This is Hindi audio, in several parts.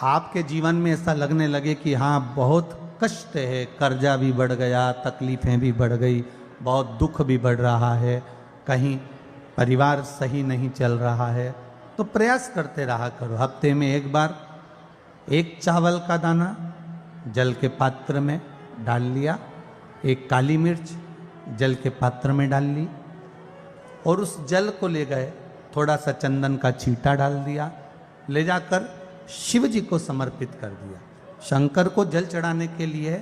आपके जीवन में ऐसा लगने लगे कि हाँ बहुत कष्ट है, कर्जा भी बढ़ गया, तकलीफ़ें भी बढ़ गई, बहुत दुख भी बढ़ रहा है, कहीं परिवार सही नहीं चल रहा है, तो प्रयास करते रहा करो। हफ्ते में एक बार एक चावल का दाना जल के पात्र में डाल लिया, एक काली मिर्च जल के पात्र में डाल ली और उस जल को ले गए, थोड़ा सा चंदन का छींटा डाल दिया, ले जाकर शिव जी को समर्पित कर दिया। शंकर को जल चढ़ाने के लिए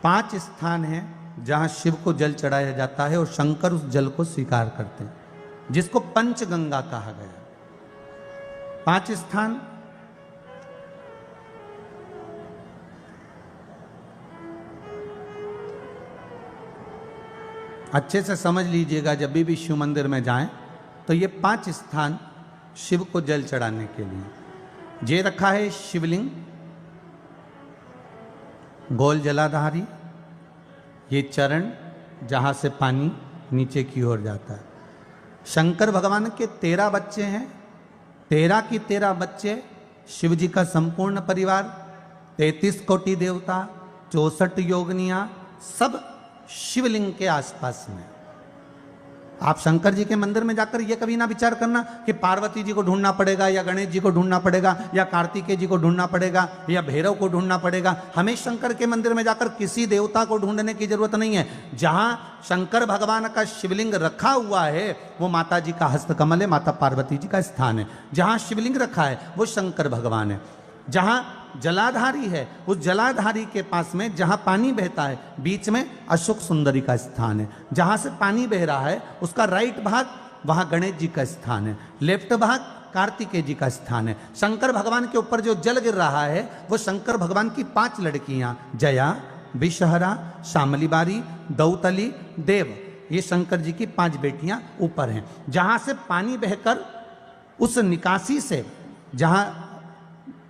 5 स्थान हैं जहां शिव को जल चढ़ाया जाता है और शंकर उस जल को स्वीकार करते हैं, जिसको पंचगंगा कहा गया। 5 स्थान अच्छे से समझ लीजिएगा, जब भी शिव मंदिर में जाएं तो ये 5 स्थान शिव को जल चढ़ाने के लिए ये रखा है। शिवलिंग, गोल जलाधारी, ये चरण जहाँ से पानी नीचे की ओर जाता है। शंकर भगवान के 13 बच्चे हैं, 13 की 13 बच्चे, शिव जी का संपूर्ण परिवार, 33 कोटि देवता, 64 योगनियाँ, सब शिवलिंग के आसपास में। आप शंकर जी के मंदिर में जाकर ये कभी ना विचार करना कि पार्वती जी को ढूंढना पड़ेगा या गणेश जी को ढूंढना पड़ेगा या कार्तिकेय जी को ढूंढना पड़ेगा या भैरव को ढूंढना पड़ेगा। हमें शंकर के मंदिर में जाकर किसी देवता को ढूंढने की जरूरत नहीं है। जहां शंकर भगवान का शिवलिंग रखा हुआ है वो माता जी का हस्तकमल है, माता पार्वती जी का स्थान है। जहां शिवलिंग रखा है वो शंकर भगवान है। जहां जलाधारी है उस जलाधारी के पास में जहां पानी बहता है बीच में अशोक सुंदरी का स्थान है। जहां से पानी बह रहा है उसका राइट भाग वहां गणेश जी का स्थान है, लेफ्ट भाग कार्तिकेय जी का स्थान है। शंकर भगवान के ऊपर जो जल गिर रहा है वो शंकर भगवान की 5 लड़कियां, जया, विषहरा, शामली बारी, दौतली, देव, ये शंकर जी की 5 बेटियां ऊपर हैं। जहां से पानी बहकर उस निकासी से, जहां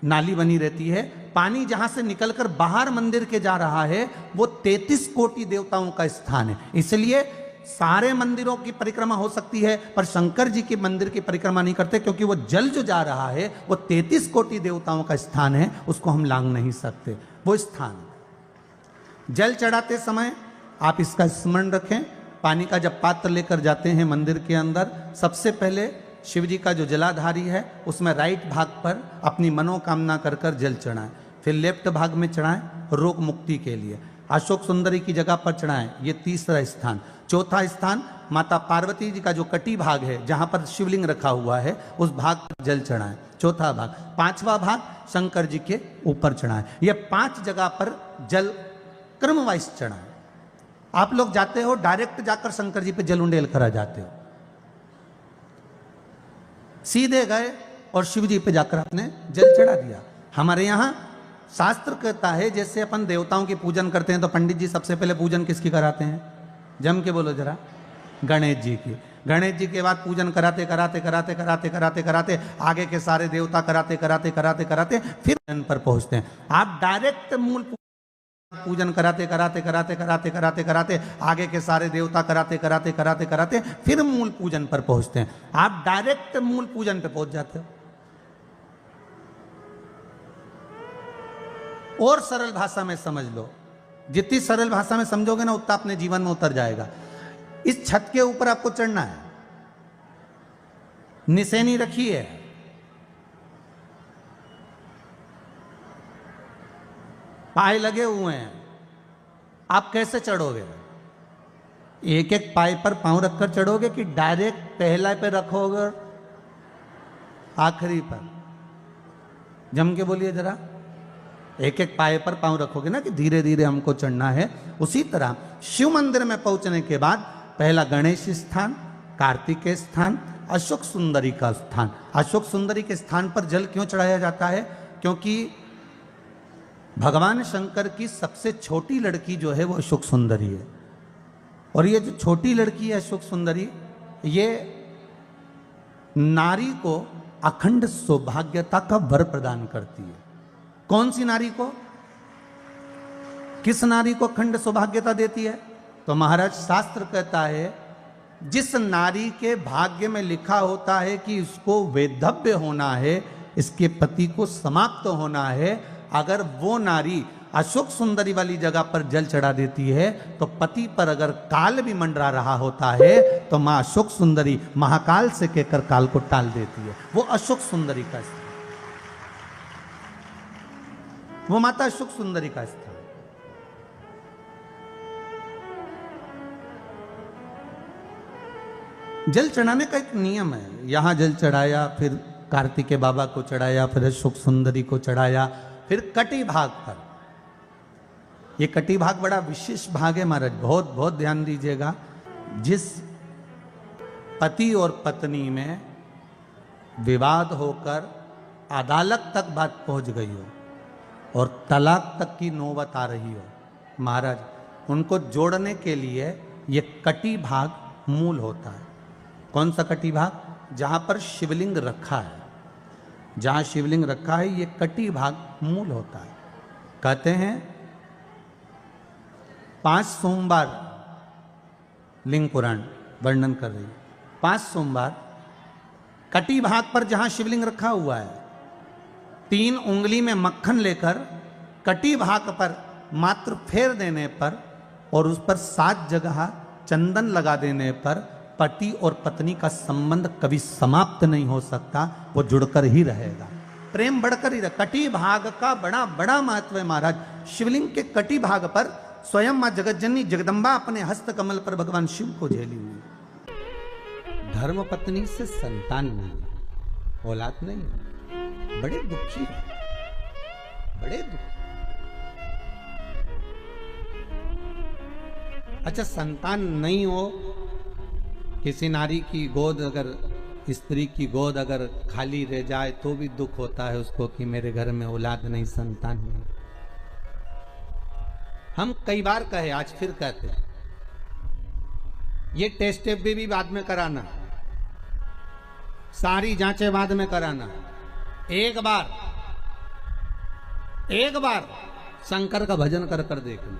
नाली बनी रहती है, पानी जहां से निकलकर बाहर मंदिर के जा रहा है वो 33 कोटि देवताओं का स्थान है। इसलिए सारे मंदिरों की परिक्रमा हो सकती है पर शंकर जी के मंदिर की परिक्रमा नहीं करते, क्योंकि वो जल जो जा रहा है वो 33 कोटि देवताओं का स्थान है, उसको हम लांघ नहीं सकते। वो स्थान जल चढ़ाते समय आप इसका स्मरण रखें। पानी का जब पात्र लेकर जाते हैं मंदिर के अंदर, सबसे पहले शिव जी का जो जलाधारी है उसमें राइट भाग पर अपनी मनोकामना कर कर जल चढ़ाएं, फिर लेफ्ट भाग में चढ़ाएं रोग मुक्ति के लिए। अशोक सुंदरी की जगह पर चढ़ाएं, ये तीसरा स्थान। चौथा स्थान माता पार्वती जी का जो कटी भाग है जहां पर शिवलिंग रखा हुआ है उस भाग पर जल चढ़ाएं, चौथा भाग। 5वां भाग शंकर जी के ऊपर चढ़ाएं। ये 5 जगह पर जल क्रम वाइज चढ़ाएं। आप लोग जाते हो डायरेक्ट जाकर शंकर जी पे जल उंडेल कर आ जाते हो, सीधे गए और शिव जी पे जाकर आपने जल चढ़ा दिया। हमारे यहाँ शास्त्र कहता है जैसे अपन देवताओं की पूजन करते हैं तो पंडित जी सबसे पहले पूजन किसकी कराते हैं? जम के बोलो जरा, गणेश जी की। गणेश जी के बाद पूजन कराते कराते कराते कराते कराते कराते आगे के सारे देवता कराते कराते कराते कराते फिर जन पर पहुंचते हैं। आप डायरेक्ट मूल पूजन कराते कराते कराते कराते कराते कराते आगे के सारे देवता कराते कराते कराते कराते फिर मूल पूजन पर पहुंचते हैं। आप डायरेक्ट मूल पूजन पे पहुंच जाते हो। और सरल भाषा में समझ लो, जितनी सरल भाषा में समझोगे ना उतना अपने जीवन में उतर जाएगा। इस छत के ऊपर आपको चढ़ना है, निशानी रखी है, पाए लगे हुए हैं, आप कैसे चढ़ोगे? एक एक पाए पर पांव रखकर चढ़ोगे कि डायरेक्ट पहला पे रखोगे आखिरी पर? जम के बोलिए जरा, एक एक पाए पर पांव रखोगे ना कि धीरे धीरे हमको चढ़ना है। उसी तरह शिव मंदिर में पहुंचने के बाद पहला गणेश स्थान, कार्तिकेय स्थान, अशोक सुंदरी का स्थान। अशोक सुंदरी के स्थान पर जल क्यों चढ़ाया जाता है? क्योंकि भगवान शंकर की सबसे छोटी लड़की जो है वो अशोक सुंदरी है। और ये जो छोटी लड़की है अशोक सुंदरी, ये नारी को अखंड सौभाग्यता का वर प्रदान करती है। कौन सी नारी को? किस नारी को अखंड सौभाग्यता देती है? तो महाराज शास्त्र कहता है जिस नारी के भाग्य में लिखा होता है कि इसको वैधव्य होना है, इसके पति को समाप्त होना है। अगर वो नारी अशोक सुंदरी वाली जगह पर जल चढ़ा देती है तो पति पर अगर काल भी मंडरा रहा होता है तो मां अशोक सुंदरी महाकाल से कहकर काल को टाल देती है। वो अशोक सुंदरी का स्थान, वो माता अशोक सुंदरी का स्थान। जल चढ़ाने का एक नियम है। यहां जल चढ़ाया, फिर कार्तिकेय बाबा को चढ़ाया, फिर अशोक सुंदरी को चढ़ाया, फिर कटी भाग पर। ये कटी भाग बड़ा विशेष भाग है महाराज, बहुत बहुत ध्यान दीजिएगा। जिस पति और पत्नी में विवाद होकर अदालत तक बात पहुंच गई हो और तलाक तक की नौबत आ रही हो, महाराज उनको जोड़ने के लिए ये कटी भाग मूल होता है। कौन सा कटी भाग? जहां पर शिवलिंग रखा है, जहां शिवलिंग रखा है ये कटी भाग मूल होता है। कहते हैं 5 सोमवार लिंग पुराण वर्णन कर रही है। 5 सोमवार कटी भाग पर जहां शिवलिंग रखा हुआ है, 3 उंगली में मक्खन लेकर कटी भाग पर मात्र फेर देने पर और उस पर 7 जगह चंदन लगा देने पर पति और पत्नी का संबंध कभी समाप्त नहीं हो सकता, वो जुड़कर ही रहेगा, प्रेम बढ़कर ही रहेगा। कटी भाग का बड़ा बड़ा महत्व है महाराज। शिवलिंग के कटी भाग पर स्वयं मां जगतजननी जगदम्बा अपने हस्त कमल पर भगवान शिव को झेली हुई। धर्म पत्नी से संतान नहीं, औलाद नहीं, बड़े दुखी है, बड़े दुखी। अच्छा, संतान नहीं हो, किसी नारी की गोद अगर, स्त्री की गोद अगर खाली रह जाए तो भी दुख होता है उसको कि मेरे घर में औलाद नहीं, संतान नहीं। हम कई बार कहे, आज फिर कहते हैं, ये टेस्ट भी बाद में कराना, सारी जांचें बाद में कराना। एक बार शंकर का भजन कर कर देख लो।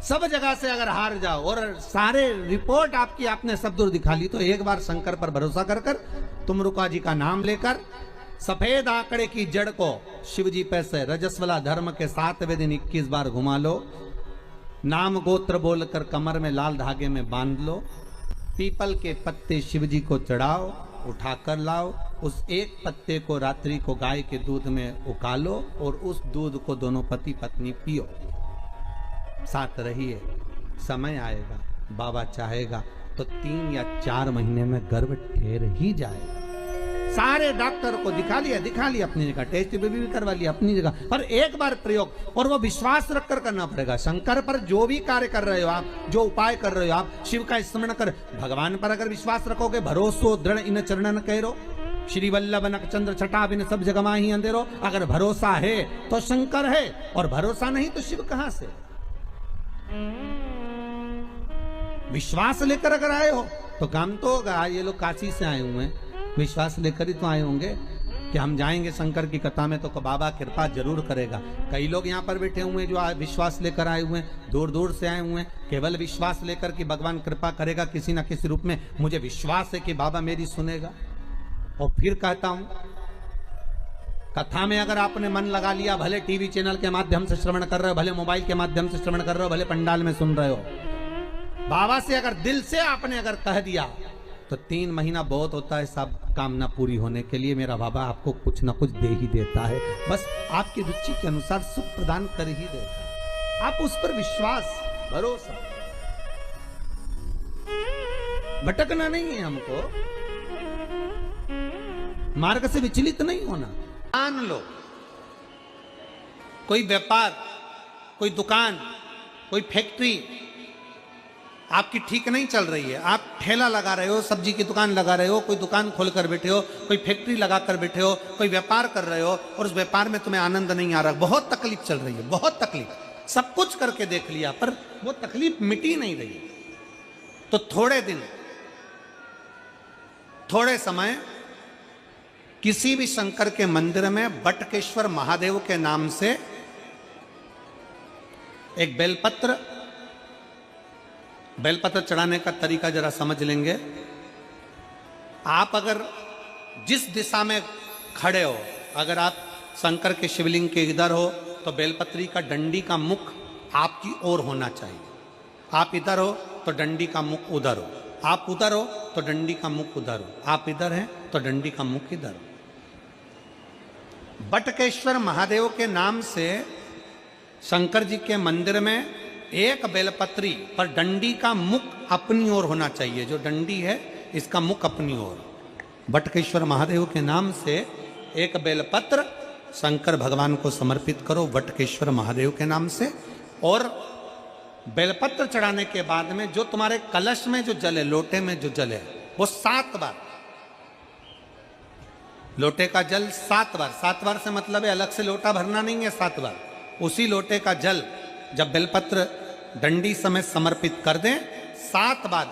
सब जगह से अगर हार जाओ और सारे रिपोर्ट आपकी आपने सब दूर दिखा ली तो एक बार शंकर पर भरोसा कर कर तुम रुका जी का नाम लेकर सफेद आंकड़े की जड़ को शिव जी पे से रजस्वला धर्म के 7वें दिन 21 बार घुमा लो। नाम गोत्र बोलकर कमर में लाल धागे में बांध लो। पीपल के पत्ते शिव जी को चढ़ाओ, उठाकर लाओ। उस एक पत्ते को रात्रि को गाय के दूध में उकालो और उस दूध को दोनों पति पत्नी पियो। साथ रहिए, समय आएगा, बाबा चाहेगा तो 3 या 4 महीने में गर्भ ठहर ही जाएगा। सारे डॉक्टर को दिखा लिया अपनी जगह, टेस्ट भी करवा लिया अपनी जगह, पर एक बार प्रयोग, और वो विश्वास रखकर करना पड़ेगा। शंकर पर जो भी कार्य कर रहे हो आप, जो उपाय कर रहे हो आप, शिव का स्मरण कर, भगवान पर अगर विश्वास रखोगे, भरोसो दृढ़ इन चरणन कहो, श्री वल्लभ नक चंद्र छटा बिन सब जगमा ही अंधेरो। अगर भरोसा है तो शंकर है, और भरोसा नहीं तो शिव कहां से? विश्वास लेकर अगर आए हो तो काम तो होगा। ये लोग काशी से आए हुए हैं, विश्वास लेकर ही तो आए होंगे कि हम जाएंगे शंकर की कथा में तो बाबा कृपा जरूर करेगा। कई लोग यहाँ पर बैठे हुए हैं जो विश्वास लेकर आए हुए हैं, दूर दूर से आए हुए हैं, केवल विश्वास लेकर कि भगवान कृपा करेगा किसी ना किसी रूप में, मुझे विश्वास है कि बाबा मेरी सुनेगा। और फिर कहता हूं, कथा में अगर आपने मन लगा लिया, भले टीवी चैनल के माध्यम से श्रवण कर रहे हो, भले मोबाइल के माध्यम से श्रवण कर रहे हो, भले पंडाल में सुन रहे हो, बाबा से अगर दिल से आपने अगर कह दिया तो 3 महीना बहुत होता है सब कामना पूरी होने के लिए। मेरा बाबा आपको कुछ ना कुछ दे ही देता है, बस आपकी रुचि के अनुसार सुख प्रदान कर ही देता है। आप उस पर विश्वास, भरोसा, भटकना नहीं है हमको, मार्ग से विचलित नहीं होना। मान लो कोई व्यापार, कोई दुकान, कोई फैक्ट्री आपकी ठीक नहीं चल रही है, आप ठेला लगा रहे हो, सब्जी की दुकान लगा रहे हो, कोई दुकान खोल कर बैठे हो, कोई फैक्ट्री लगा कर बैठे हो, कोई व्यापार कर रहे हो और उस व्यापार में तुम्हें आनंद नहीं आ रहा, बहुत तकलीफ चल रही है, बहुत तकलीफ, सब कुछ करके देख लिया पर वो तकलीफ मिटी नहीं रही, तो थोड़े दिन, थोड़े समय किसी भी शंकर के मंदिर में बटकेश्वर महादेव के नाम से एक बेलपत्र चढ़ाने का तरीका जरा समझ लेंगे। आप अगर जिस दिशा में खड़े हो अगर आप शंकर के शिवलिंग के इधर हो तो बेलपत्री का डंडी का मुख आपकी ओर होना चाहिए। आप इधर हो तो डंडी का मुख उधर हो, आप उधर हो तो डंडी का मुख उधर हो, आप इधर हैं तो डंडी का मुख इधर हो। बटकेश्वर महादेव के नाम से शंकर जी के मंदिर में एक बेलपत्री पर डंडी का मुख अपनी ओर होना चाहिए। जो डंडी है इसका मुख अपनी ओर। बटकेश्वर महादेव के नाम से एक बेलपत्र शंकर भगवान को समर्पित करो बटकेश्वर महादेव के नाम से। और बेलपत्र चढ़ाने के बाद में जो तुम्हारे कलश में जो जल है, लोटे में जो जल है, वो 7 बार, लोटे का जल 7 बार, 7 बार से मतलब है अलग से लोटा भरना नहीं है, 7 बार उसी लोटे का जल जब बेलपत्र डंडी समेत समर्पित कर दें, 7 बार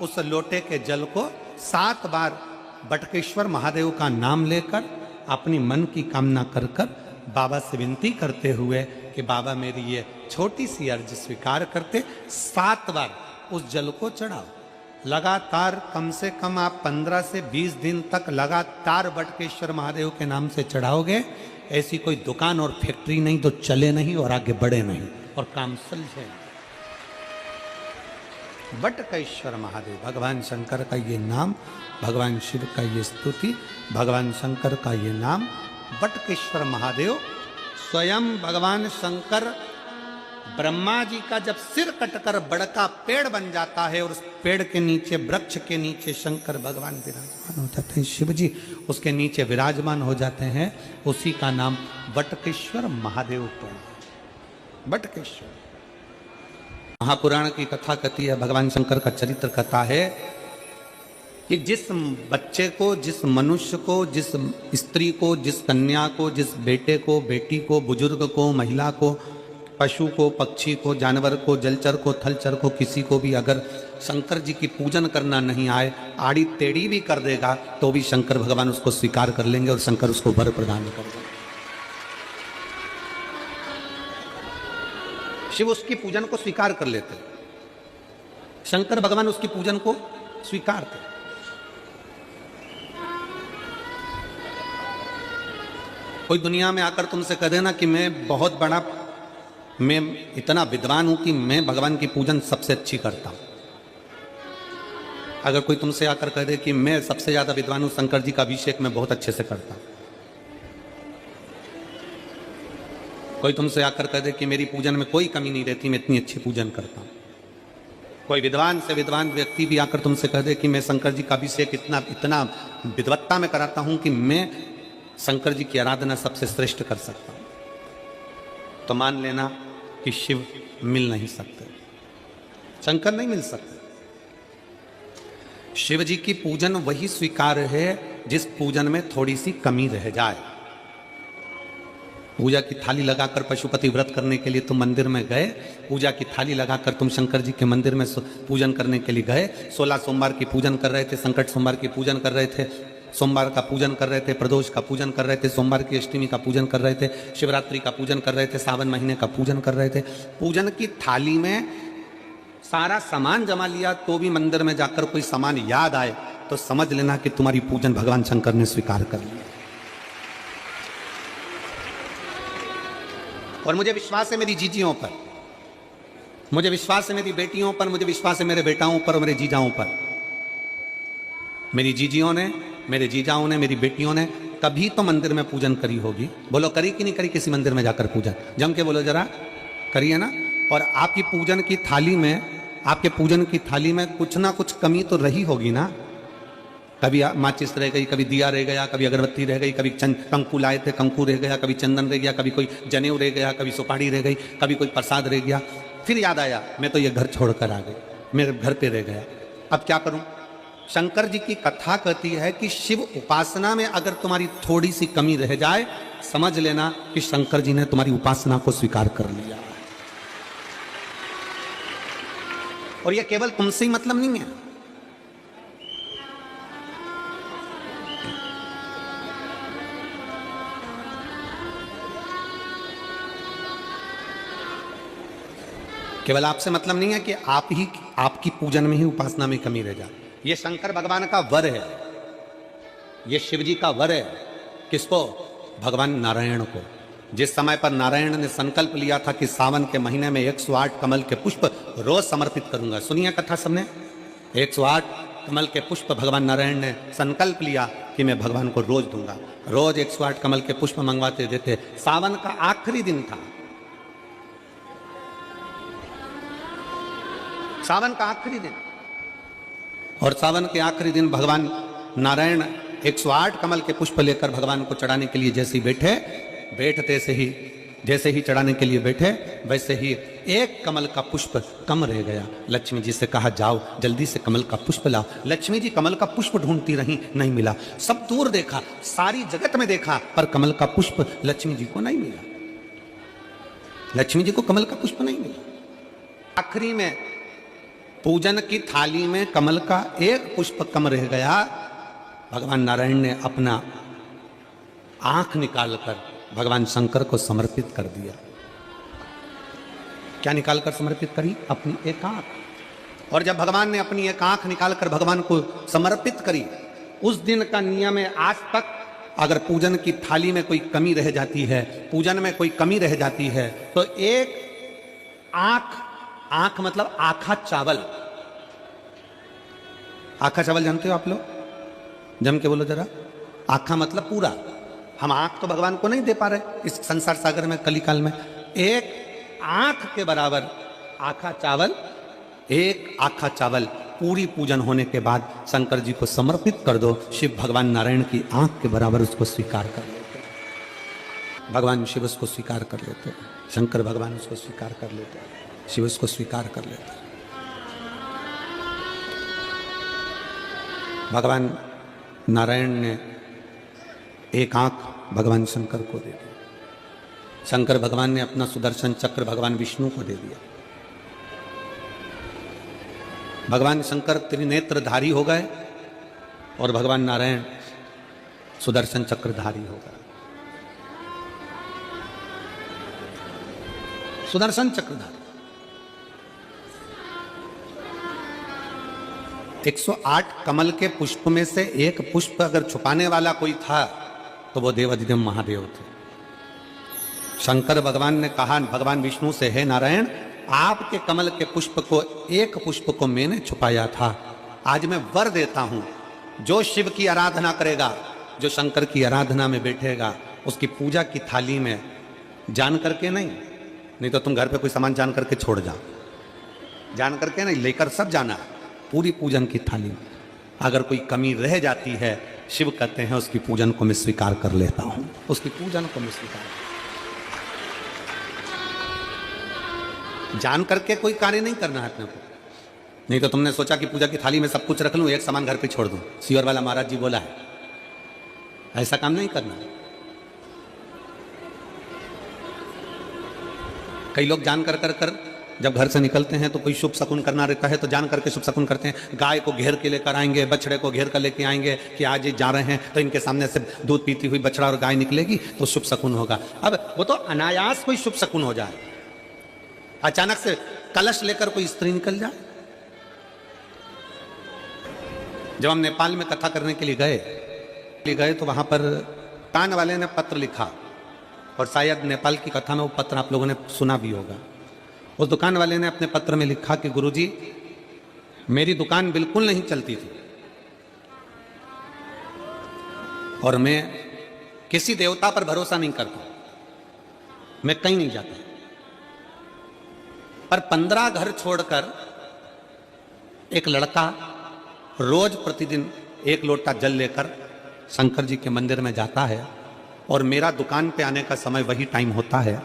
उस लोटे के जल को 7 बार बटकेश्वर महादेव का नाम लेकर अपनी मन की कामना कर कर बाबा से विनती करते हुए कि बाबा मेरी ये छोटी सी अर्ज स्वीकार करते, 7 बार उस जल को चढ़ाओ। लगातार कम से कम आप 15 से 20 दिन तक लगातार बटकेश्वर महादेव के नाम से चढ़ाओगे। ऐसी कोई दुकान और फैक्ट्री नहीं तो चले नहीं और आगे बढ़े नहीं और काम सुलझे। बटकेश्वर महादेव, भगवान शंकर का ये नाम, भगवान शिव का ये स्तुति, भगवान शंकर का ये नाम बटकेश्वर महादेव। स्वयं भगवान शंकर ब्रह्मा जी का जब सिर कटकर बड़का पेड़ बन जाता है और उस पेड़ के नीचे, वृक्ष के नीचे शंकर भगवान विराजमान हो जाते हैं, शिव जी उसके नीचे विराजमान हो जाते हैं, उसी का नाम बटकेश्वर महादेव पर। बटकेश्वर महापुराण की कथा कहती है, भगवान शंकर का चरित्र कथा है कि जिस बच्चे को, जिस मनुष्य को, जिस स्त्री को, जिस कन्या को, जिस बेटे को, बेटी को, बुजुर्ग को, महिला को, पशु को, पक्षी को, जानवर को, जलचर को, थलचर को, किसी को भी अगर शंकर जी की पूजन करना नहीं आए, आड़ी टेढ़ी भी कर देगा तो भी शंकर भगवान उसको स्वीकार कर लेंगे और शंकर उसको वर प्रदान कर देंगे। शिव उसकी पूजन को स्वीकार कर लेते, शंकर भगवान उसकी पूजन को स्वीकार करते। कोई दुनिया में आकर तुमसे कह देना कि मैं बहुत बड़ा, मैं इतना विद्वान हूं कि मैं भगवान की पूजन सबसे अच्छी करता हूं। अगर कोई तुमसे आकर कह दे कि मैं सबसे ज्यादा विद्वान हूं, शंकर जी का अभिषेक मैं बहुत अच्छे से करता हूं। कोई तुमसे आकर कह दे कि मेरी पूजन में कोई कमी नहीं रहती, मैं इतनी अच्छी पूजन करता हूं। कोई विद्वान से विद्वान व्यक्ति भी आकर तुमसे कह दे कि मैं शंकर जी का अभिषेक इतना विद्वत्ता में कराता हूं कि मैं शंकर जी की आराधना सबसे श्रेष्ठ कर सकता हूं, तो मान लेना कि शिव मिल नहीं सकते, शंकर नहीं मिल सकते। शिव जी की पूजन वही स्वीकार है जिस पूजन में थोड़ी सी कमी रह जाए। पूजा की थाली लगाकर पशुपति व्रत करने के लिए तुम मंदिर में गए, पूजा की थाली लगाकर तुम शंकर जी के मंदिर में पूजन करने के लिए गए, 16 सोमवार की पूजन कर रहे थे, संकट सोमवार की पूजन कर रहे थे, सोमवार का पूजन कर रहे थे, प्रदोष का पूजन कर रहे थे, सोमवार की अष्टमी का पूजन कर रहे थे, शिवरात्रि का पूजन कर रहे थे, सावन महीने का पूजन कर रहे थे। पूजन की थाली में सारा सामान जमा लिया तो भी मंदिर में जाकर कोई सामान याद आए तो समझ लेना कि तुम्हारी पूजन भगवान शंकर ने स्वीकार कर लिया। और मुझे विश्वास है मेरी जीजियों पर, मुझे विश्वास है मेरी बेटियों पर, मुझे विश्वास है मेरे बेटाओं पर और मेरे जीजाओं पर। मेरी जीजियों ने, मेरे जीजाओं ने, मेरी बेटियों ने कभी तो मंदिर में पूजन करी होगी। बोलो करी कि नहीं करी किसी मंदिर में जाकर पूजन? जम के बोलो जरा, करिए ना। और आपकी पूजन की थाली में, आपके पूजन की थाली में कुछ ना कुछ कमी तो रही होगी ना। कभी माचिस रह गई, कभी दिया रह गया, कभी अगरबत्ती रह गई, कभी कंकु लाए थे कंकु रह गया, कभी चंदन रह गया, कभी कोई जनेऊ रह गया, कभी सुपाड़ी रह गई, कभी कोई प्रसाद रह गया। फिर याद आया मैं तो ये घर छोड़कर आ गई, मेरे घर पे रह गया, अब क्या करूं? शंकर जी की कथा कहती है कि शिव उपासना में अगर तुम्हारी थोड़ी सी कमी रह जाए, समझ लेना कि शंकर जी ने तुम्हारी उपासना को स्वीकार कर लिया। और यह केवल तुमसे ही मतलब नहीं है, केवल आपसे मतलब नहीं है कि आपकी पूजन में ही, उपासना में कमी रह जाए। ये शंकर भगवान का वर है, ये शिव जी का वर है। किसको? भगवान नारायण को। जिस समय पर नारायण ने संकल्प लिया था कि सावन के महीने में 108 कमल के पुष्प रोज समर्पित करूंगा, सुनिए कथा सबने, 108 कमल के पुष्प भगवान नारायण ने संकल्प लिया कि मैं भगवान को रोज दूंगा। रोज 108 कमल के पुष्प मंगवाते देते। सावन का आखिरी दिन था, सावन का आखिरी दिन, और सावन के आखिरी दिन भगवान नारायण 108 कमल के पुष्प लेकर भगवान को चढ़ाने के लिए जैसे ही बैठते से ही जैसे ही चढ़ाने के लिए बैठे वैसे ही एक कमल का पुष्प कम रह गया। लक्ष्मी जी से कहा जाओ जल्दी से कमल का पुष्प लाओ। लक्ष्मी जी कमल का पुष्प ढूंढती रही, नहीं मिला। सब दूर देखा, सारी जगत में देखा, पर कमल का पुष्प लक्ष्मी जी को नहीं मिला। लक्ष्मी जी को कमल का पुष्प नहीं मिला। आखिरी में पूजन की थाली में कमल का एक पुष्प कम रह गया। भगवान नारायण ने अपना आंख निकालकर भगवान शंकर को समर्पित कर दिया। क्या निकालकर समर्पित करी? अपनी एक आंख। और जब भगवान ने अपनी एक आंख निकालकर भगवान को समर्पित करी, उस दिन का नियम है आज तक अगर पूजन की थाली में कोई कमी रह जाती है, पूजन में कोई कमी रह जाती है, तो एक आंख मतलब आखा चावल। आखा चावल जानते हो आप लोग? जम के बोलो जरा। आखा मतलब पूरा। हम आंख तो भगवान को नहीं दे पा रहे इस संसार सागर में, कलिकाल में। एक आंख के बराबर आखा चावल, एक आखा चावल पूरी पूजन होने के बाद शंकर जी को समर्पित कर दो। शिव भगवान नारायण की आंख के बराबर उसको स्वीकार कर लेते। भगवान शिव उसको स्वीकार कर लेते, शंकर भगवान उसको स्वीकार कर लेते, शिव उसको स्वीकार कर लेते। भगवान नारायण ने एक आंख भगवान शंकर को दे दी। शंकर भगवान ने अपना सुदर्शन चक्र भगवान विष्णु को दे दिया। भगवान शंकर त्रिनेत्रधारी हो गए और भगवान नारायण सुदर्शन चक्रधारी हो गए। सुदर्शन चक्रधारी 108 कमल के पुष्प में से एक पुष्प अगर छुपाने वाला कोई था तो वो देवाधिदेव महादेव थे। शंकर भगवान ने कहा भगवान विष्णु से, हे नारायण, आपके कमल के पुष्प को, एक पुष्प को मैंने छुपाया था। आज मैं वर देता हूं, जो शिव की आराधना करेगा, जो शंकर की आराधना में बैठेगा, उसकी पूजा की थाली में जान करके नहीं तो तुम घर पे कोई सामान जान करके छोड़ जाओ, जान करके नहीं, लेकर सब जाना। पूरी पूजन की थाली में अगर कोई कमी रह जाती है, शिव कहते हैं उसकी पूजन को मैं स्वीकार कर लेता हूं, उसकी पूजन को मैं स्वीकार। जान करके कोई कार्य नहीं करना है अपने को। नहीं तो तुमने सोचा कि पूजा की थाली में सब कुछ रख लूं, एक सामान घर पे छोड़ दूं। सीवर वाला महाराज जी बोला है, ऐसा काम नहीं करना। कई लोग जान कर जब घर से निकलते हैं तो कोई शुभ शकुन करना रहता है तो जान करके शुभ शकुन करते हैं। गाय को घेर के लेकर आएंगे, बछड़े को घेर कर लेके आएंगे कि आज ये जा रहे हैं तो इनके सामने से दूध पीती हुई बछड़ा और गाय निकलेगी तो शुभ शकुन होगा। अब वो तो अनायास कोई शुभ शकुन हो जाए। अचानक से कलश लेकर कोई स्त्री निकल जाए। जब हम नेपाल में कथा करने के लिए गए तो वहां पर कान वाले ने पत्र लिखा, और शायद नेपाल की कथा में वो पत्र आप लोगों ने सुना भी होगा। उस दुकान वाले ने अपने पत्र में लिखा कि गुरुजी, मेरी दुकान बिल्कुल नहीं चलती थी और मैं किसी देवता पर भरोसा नहीं करता, मैं कहीं नहीं जाता, पर 15 घर छोड़कर एक लड़का रोज प्रतिदिन 1 लोटा जल लेकर शंकर जी के मंदिर में जाता है और मेरा दुकान पे आने का समय वही टाइम होता है।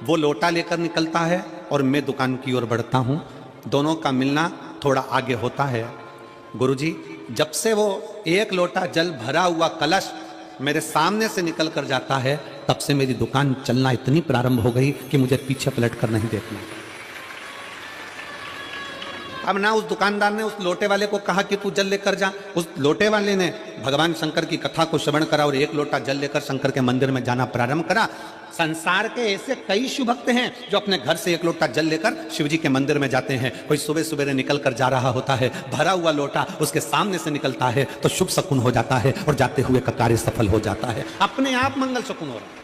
वो लोटा लेकर निकलता है और मैं दुकान की ओर बढ़ता हूँ। दोनों का मिलना थोड़ा आगे होता है। गुरुजी, जब से वो 1 लोटा जल भरा हुआ कलश मेरे सामने से निकल कर जाता है, तब से मेरी दुकान चलना इतनी प्रारंभ हो गई कि मुझे पीछे पलट कर नहीं देखना। अब ना उस दुकानदार ने उस लोटे वाले को कहा कि तू जल लेकर जा, उस लोटे वाले ने भगवान शंकर की कथा को श्रवण करा और एक लोटा जल लेकर शंकर के मंदिर में जाना प्रारंभ करा। संसार के ऐसे कई शिव भक्त हैं जो अपने घर से एक लोटा जल लेकर शिव जी के मंदिर में जाते हैं। कोई सुबह सुबह निकल कर जा रहा होता है, भरा हुआ लोटा उसके सामने से निकलता है तो शुभ शकुन हो जाता है और जाते हुए का कार्य सफल हो जाता है। अपने आप मंगल शकुन हो रहा है,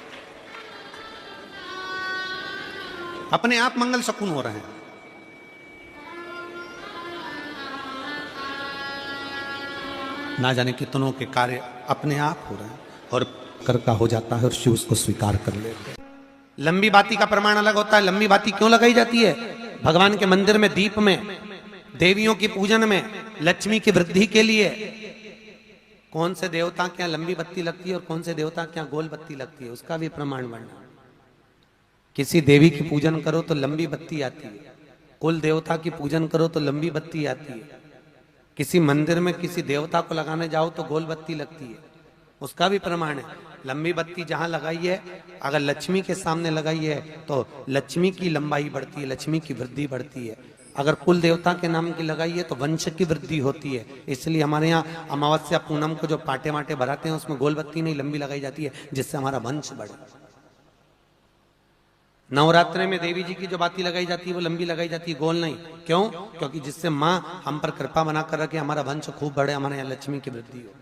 अपने आप मंगल शकुन हो रहे हैं। ना जाने कितनों के कार्य अपने आप हो रहे हैं और कर का हो जाता है और शिव उसको स्वीकार कर लेते हैं। लंबी बाती का प्रमाण अलग होता है। लंबी बाती क्यों लगाई जाती है? भगवान के मंदिर में दीप में, देवियों की पूजन में, लक्ष्मी की वृद्धि के लिए। कौन से देवता के यहाँ लंबी बत्ती लगती है और कौन से देवता के यहाँ गोल बत्ती लगती है, उसका भी प्रमाण वर्णन। किसी देवी की पूजन करो तो लंबी बत्ती आती है, कुल देवता की पूजन करो तो लंबी बत्ती आती है। किसी मंदिर में किसी देवता को लगाने जाओ तो गोल बत्ती लगती है, उसका भी प्रमाण है। लंबी बत्ती जहां लगाई है, अगर लक्ष्मी के सामने लगाई है तो लक्ष्मी की लंबाई बढ़ती है, लक्ष्मी की वृद्धि बढ़ती है। अगर कुल देवता के नाम की लगाई है तो वंश की वृद्धि होती है। इसलिए हमारे यहाँ अमावस्या पूनम को जो पाटे माटे भराते हैं उसमें गोल बत्ती नहीं लंबी लगाई जाती है, जिससे हमारा वंश बढ़े। नवरात्रि में देवी जी की जो बाती लगाई जाती है वो लंबी लगाई जाती है, गोल नहीं। क्यों? क्योंकि जिससे माँ हम पर कृपा बना कर रखे, हमारा वंश खूब बढ़े, हमारे यहाँ लक्ष्मी की वृद्धि हो।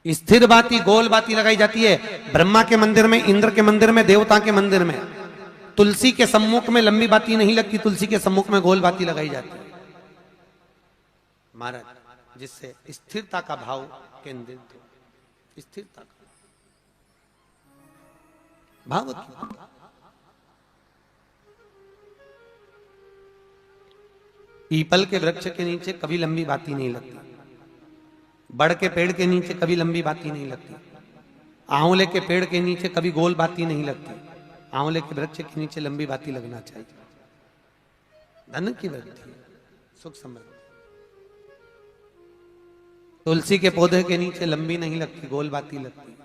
स्थिर बाती, गोल बाती लगाई जाती है ब्रह्मा के मंदिर में, इंद्र के मंदिर में, देवता के मंदिर में। तुलसी के सम्मुख में लंबी बाती नहीं लगती, तुलसी के सम्मुख में गोल बाती लगाई जाती है महाराज, जिससे स्थिरता का भाव केंद्रित हो। स्थिरता का भाव। पीपल के वृक्ष के नीचे कभी लंबी बाती नहीं लगती, बड़ के पेड़ के नीचे कभी लंबी बाती नहीं लगती, आंवले के पेड़ के नीचे कभी गोल बाती नहीं लगती। आंवले के वृक्ष के नीचे लंबी बाती लगना चाहिए, धन की वृद्धि, सुख समृद्धि। तुलसी के पौधे के नीचे लंबी नहीं लगती, गोल बाती लगती।